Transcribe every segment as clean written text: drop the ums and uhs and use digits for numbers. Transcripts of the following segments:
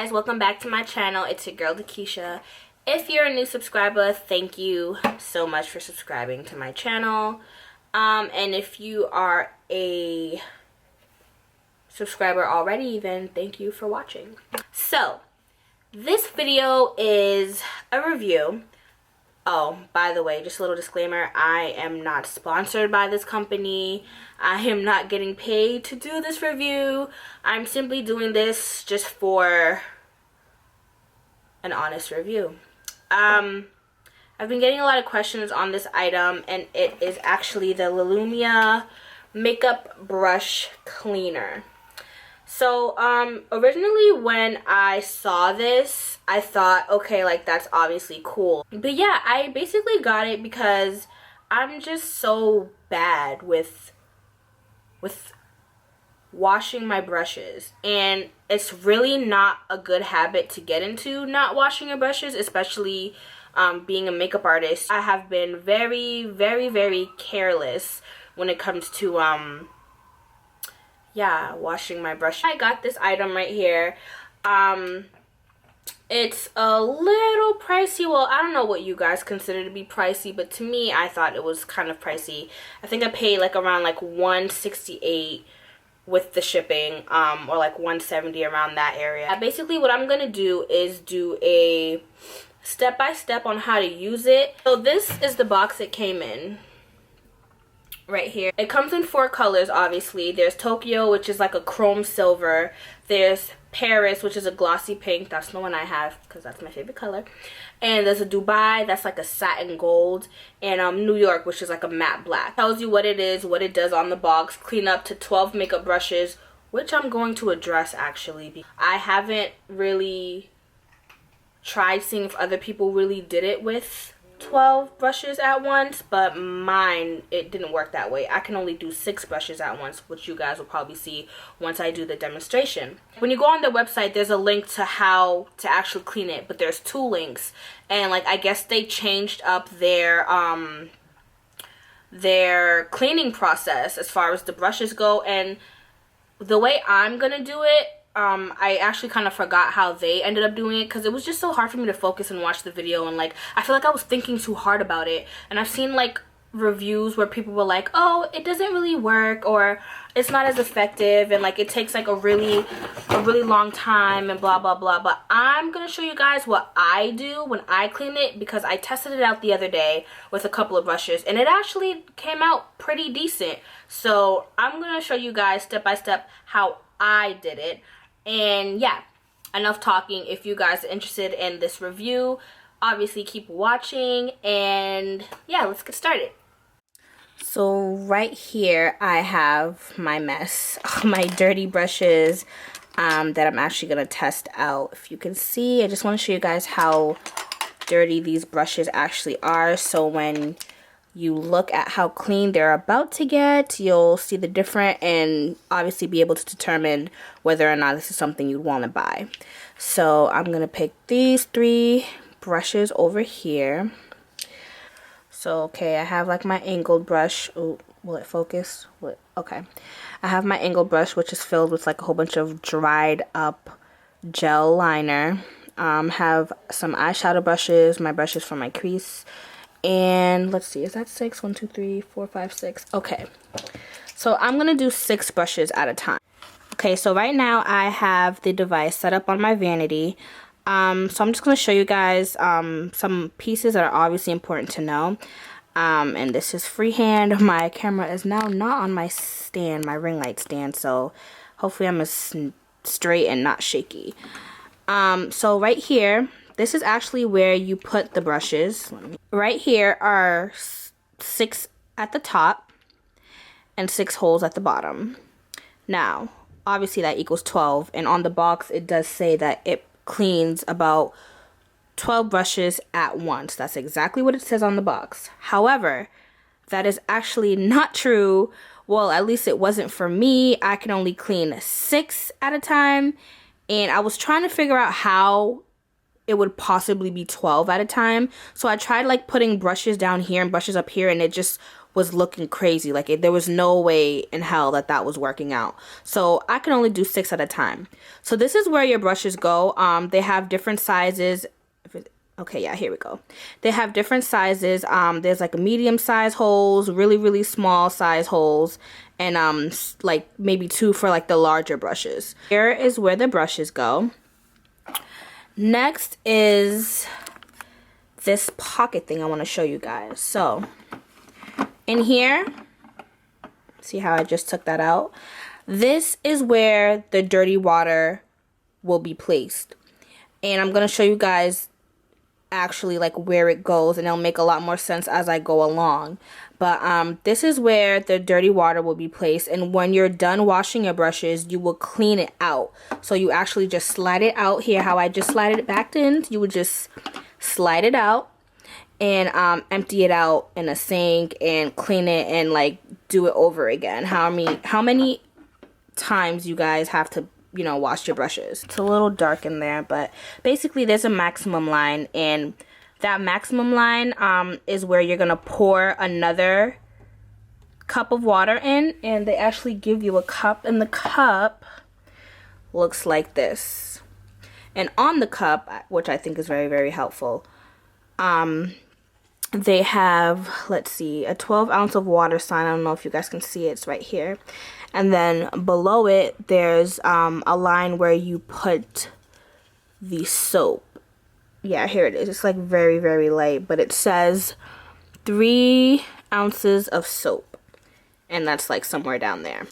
guys, welcome back to my channel. It's your girl Keisha. If you're a new subscriber, thank you so much for subscribing to my channel. And if you are a subscriber already, then thank you for watching. So this video is a review. Oh, by the way, just a little disclaimer, I am not sponsored by this company. I am not getting paid to do this review. I'm simply doing this just for an honest review. I've been getting a lot of questions on this item, and it is actually the Lilumia makeup brush cleaner. So originally when I saw this, I thought, okay, like that's obviously cool. But yeah, I basically got it because I'm just so bad with washing my brushes, and it's really not a good habit to get into, not washing your brushes, especially being a makeup artist. I have been very, very, very careless when it comes to yeah, washing my brush. I got this item right here. It's a little pricey. Well, I don't know what you guys consider to be pricey, but to me, I thought it was kind of pricey. I think I paid like around like $168 with the shipping, or like $170 around that area. Basically, what I'm gonna do is do a step-by-step on how to use it. So this is the box it came in. Right here. It comes in 4 colors, obviously. There's Tokyo, which is like a chrome silver. There's Paris, which is a glossy pink. That's the one I have because that's my favorite color. And there's a Dubai, that's like a satin gold. And New York, which is like a matte black. Tells you what it is, what it does on the box. Clean up to 12 makeup brushes, which I'm going to address actually. I haven't really tried seeing if other people really did it with 12 brushes at once, but mine, it didn't work that way. I can only do 6 brushes at once, which you guys will probably see once I do the demonstration. When you go on their website, there's a link to how to actually clean it, but there's 2 links, and like I guess they changed up their cleaning process as far as the brushes go, and the way I'm gonna do it, I actually kind of forgot how they ended up doing it because it was just so hard for me to focus and watch the video, and like I feel like I was thinking too hard about it. And I've seen like reviews where people were like, oh, it doesn't really work, or it's not as effective, and like it takes like a really long time and blah blah blah. But I'm gonna show you guys what I do when I clean it, because I tested it out the other day with a couple of brushes and it actually came out pretty decent. So I'm gonna show you guys step by step how I did it. And yeah, enough talking. If you guys are interested in this review, obviously keep watching, and yeah, let's get started. So right here I have my mess, my dirty brushes that I'm actually gonna test out. If you can see, I just want to show you guys how dirty these brushes actually are, so when you look at how clean they're about to get, you'll see the difference and obviously be able to determine whether or not this is something you'd want to buy. So I'm going to pick these 3 brushes over here. So, okay, I have like my angled brush. Oh, will it focus? Okay. I have my angled brush, which is filled with like a whole bunch of dried up gel liner. Have some eyeshadow brushes, my brushes for my crease. And let's see, is that 6? 1, 2, 3, 4, 5, 6. Okay, so I'm gonna do 6 brushes at a time. Okay, so right now I have the device set up on my vanity. So I'm just gonna show you guys some pieces that are obviously important to know. And this is freehand. My camera is now not on my stand, my ring light stand, so hopefully I'm as straight and not shaky. So right here, this is actually where you put the brushes. Right here are 6 at the top and 6 holes at the bottom. Now, obviously that equals 12, and on the box it does say that it cleans about 12 brushes at once. That's exactly what it says on the box. However, that is actually not true. Well, at least it wasn't for me. I can only clean 6 at a time, and I was trying to figure out how it would possibly be 12 at a time. So I tried like putting brushes down here and brushes up here, and it just was looking crazy. Like there was no way in hell that that was working out. So I can only do 6 at a time. So this is where your brushes go. They have different sizes. Okay, yeah, here we go. They have different sizes. There's like a medium size holes, really, really small size holes, and like maybe 2 for like the larger brushes. Here is where the brushes go. Next is this pocket thing I want to show you guys. So in here, see how I just took that out? This is where the dirty water will be placed. And I'm going to show you guys actually like where it goes, and it'll make a lot more sense as I go along. But this is where the dirty water will be placed, and when you're done washing your brushes, you will clean it out. So you actually just slide it out here, how I just slided it back in. You would just slide it out and empty it out in a sink and clean it and like do it over again. How many times you guys have to, you know, wash your brushes. It's a little dark in there, but basically there's a maximum line, and that maximum line is where you're gonna pour another cup of water in, and they actually give you a cup, and the cup looks like this. And on the cup, which I think is very, very helpful, they have, let's see, a 12 ounce of water sign. I don't know if you guys can see it. It's right here. And then below it, there's a line where you put the soap. Yeah, here it is. It's like very, very light, but it says 3 ounces of soap. And that's like somewhere down there.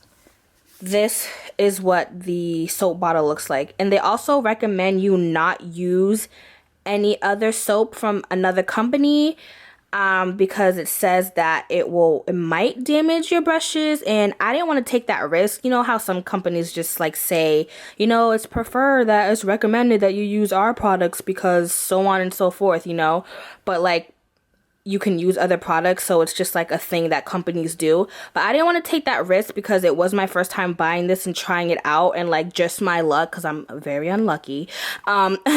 This is what the soap bottle looks like. And they also recommend you not use any other soap from another company, because it says that it might damage your brushes, and I didn't want to take that risk. You know how some companies just like say, you know, it's recommended that you use our products because so on and so forth, you know, but like you can use other products, so it's just like a thing that companies do. But I didn't want to take that risk because it was my first time buying this and trying it out, and like just my luck, because I'm very unlucky,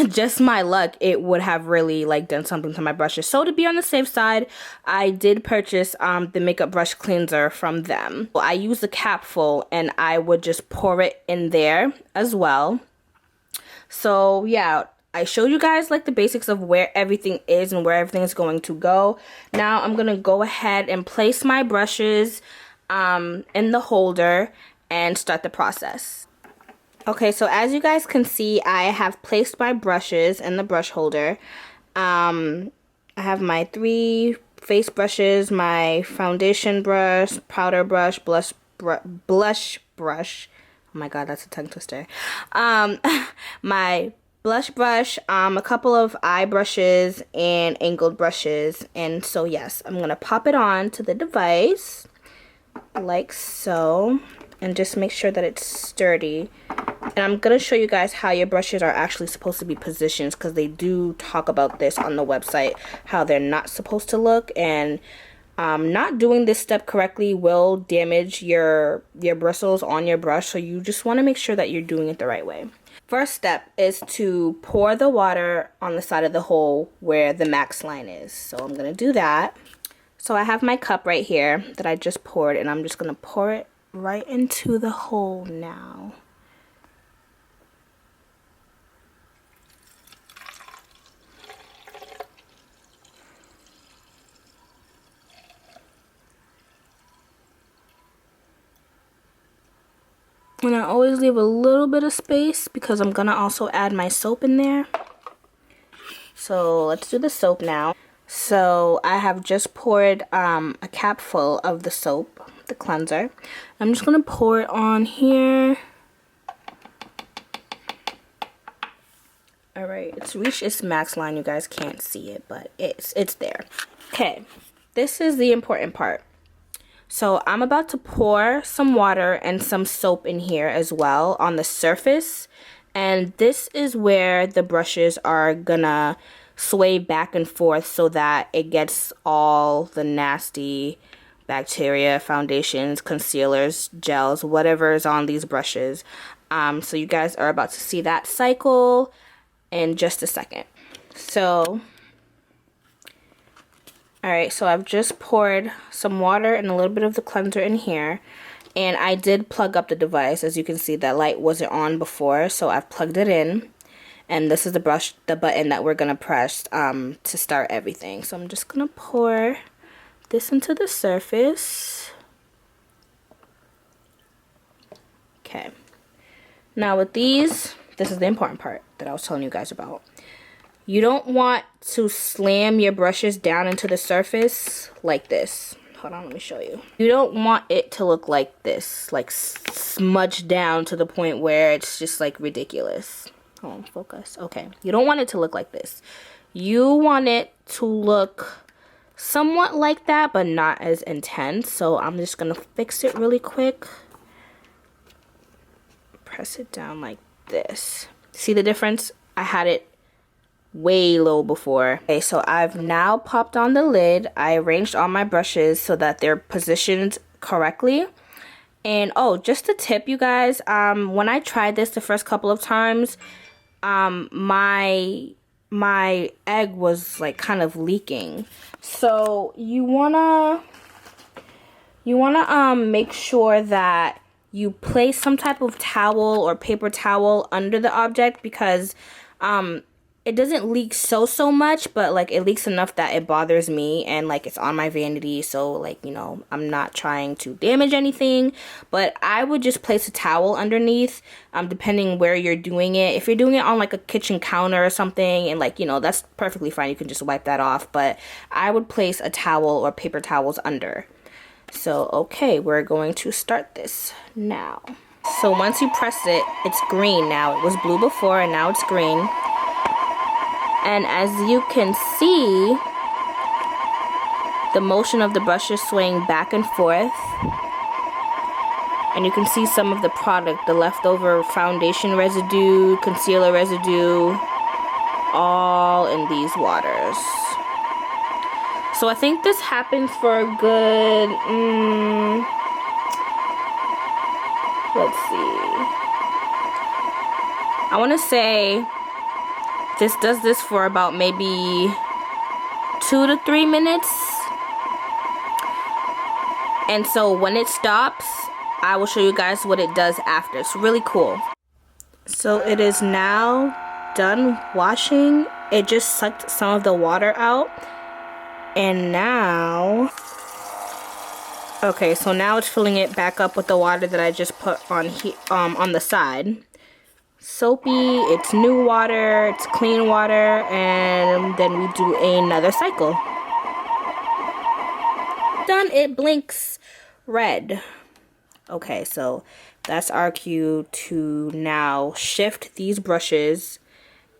just my luck, it would have really like done something to my brushes. So to be on the safe side, I did purchase the makeup brush cleanser from them. Well, I used the cap full, and I would just pour it in there as well. So yeah, I showed you guys like the basics of where everything is and where everything is going to go. Now I'm gonna go ahead and place my brushes in the holder and start the process. Okay, so as you guys can see, I have placed my brushes in the brush holder. I have my 3 face brushes, my foundation brush, powder brush, blush brush. Oh my god, that's a tongue twister. My blush brush, a couple of eye brushes, and angled brushes. And so yes, I'm gonna pop it on to the device like so, and just make sure that it's sturdy. And I'm gonna show you guys how your brushes are actually supposed to be positioned, because they do talk about this on the website, how they're not supposed to look, and not doing this step correctly will damage your bristles on your brush. So you just want to make sure that you're doing it the right way. First step is to pour the water on the side of the hole where the max line is. So I'm going to do that. So I have my cup right here that I just poured, and I'm just going to pour it right into the hole now. And I always leave a little bit of space because I'm gonna also add my soap in there. So let's do the soap now. So I have just poured a cap full of the soap, the cleanser. I'm just gonna pour it on here. Alright, it's reached its max line. You guys can't see it, but it's there. Okay, this is the important part. So I'm about to pour some water and some soap in here as well on the surface. And this is where the brushes are gonna sway back and forth so that it gets all the nasty bacteria, foundations, concealers, gels, whatever is on these brushes. So you guys are about to see that cycle in just a second. So Alright, so I've just poured some water and a little bit of the cleanser in here. And I did plug up the device. As you can see, that light wasn't on before, so I've plugged it in. And this is the button that we're gonna press to start everything. So I'm just gonna pour this into the surface. Okay. Now with these, this is the important part that I was telling you guys about. You don't want to slam your brushes down into the surface like this. Hold on, let me show you. You don't want it to look like this, like smudged down to the point where it's just like ridiculous. Hold on, focus. Okay, you don't want it to look like this. You want it to look somewhat like that, but not as intense. So I'm just gonna fix it really quick. Press it down like this. See the difference? I had it way low before. Okay, so I've now popped on the lid. I arranged all my brushes so that they're positioned correctly. And oh, just a tip, you guys, when I tried this the first couple of times, my egg was like kind of leaking. So you wanna make sure that you place some type of towel or paper towel under the object, because it doesn't leak so much, but like it leaks enough that it bothers me, and like it's on my vanity, so like, you know, I'm not trying to damage anything. But I would just place a towel underneath, depending where you're doing it. If you're doing it on like a kitchen counter or something, and like, you know, that's perfectly fine, you can just wipe that off, but I would place a towel or paper towels under. So okay, we're going to start this now. So once you press it, it's green now. It was blue before and now it's green. And as you can see, the motion of the brush is swaying back and forth. And you can see some of the product, the leftover foundation residue, concealer residue, all in these waters. So I think this happens for a good, let's see. I want to say this does this for about maybe 2 to 3 minutes. And so when it stops, I will show you guys what it does after. It's really cool. So it is now done washing. It just sucked some of the water out. And now, okay, so now it's filling it back up with the water that I just put on the side. Soapy, it's new water, it's clean water, and then we do another cycle. Done, it blinks red. Okay, so that's our cue to now shift these brushes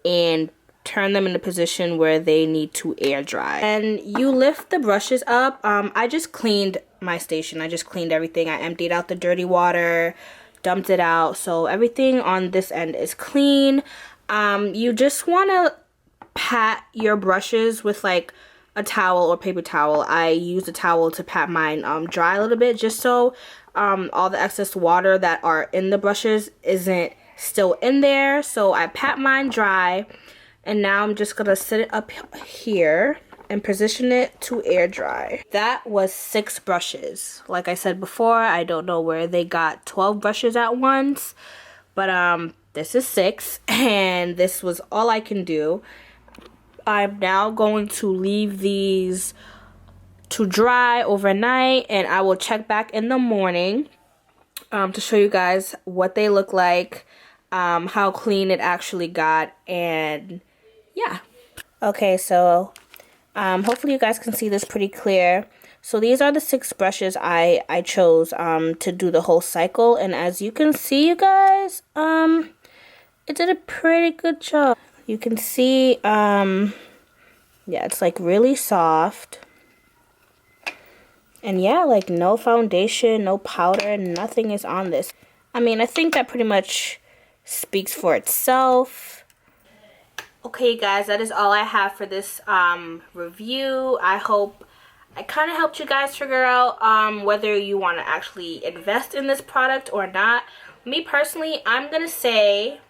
and turn them in a position where they need to air dry. And you lift the brushes up. I just cleaned my station. I just cleaned everything. I emptied out the dirty water, dumped it out, so everything on this end is clean. You just want to pat your brushes with like a towel or paper towel. I use a towel to pat mine dry a little bit, just so all the excess water that are in the brushes isn't still in there. So I pat mine dry, and now I'm just gonna sit it up here and position it to air dry. That was 6 brushes. Like I said before, I don't know where they got 12 brushes at once, but this is 6, and this was all I can do. I'm now going to leave these to dry overnight, and I will check back in the morning to show you guys what they look like, how clean it actually got, and yeah. Okay, so hopefully you guys can see this pretty clear. So these are the 6 brushes I chose to do the whole cycle, and as you can see, you guys, it did a pretty good job. You can see, yeah, it's like really soft. And yeah, like no foundation, no powder, nothing is on this. I mean, I think that pretty much speaks for itself. Okay, guys, that is all I have for this review. I hope I kind of helped you guys figure out whether you want to actually invest in this product or not. Me personally, I'm going to say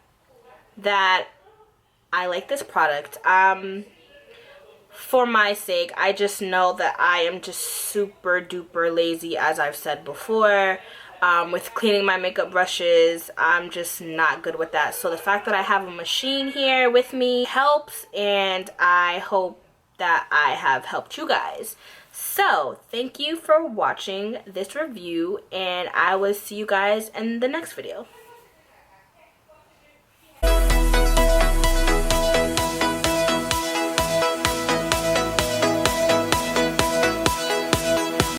that I like this product. for my sake. I just know that I am just super duper lazy, as I've said before. With cleaning my makeup brushes, I'm just not good with that. So the fact that I have a machine here with me helps, and I hope that I have helped you guys. So thank you for watching this review, and I will see you guys in the next video.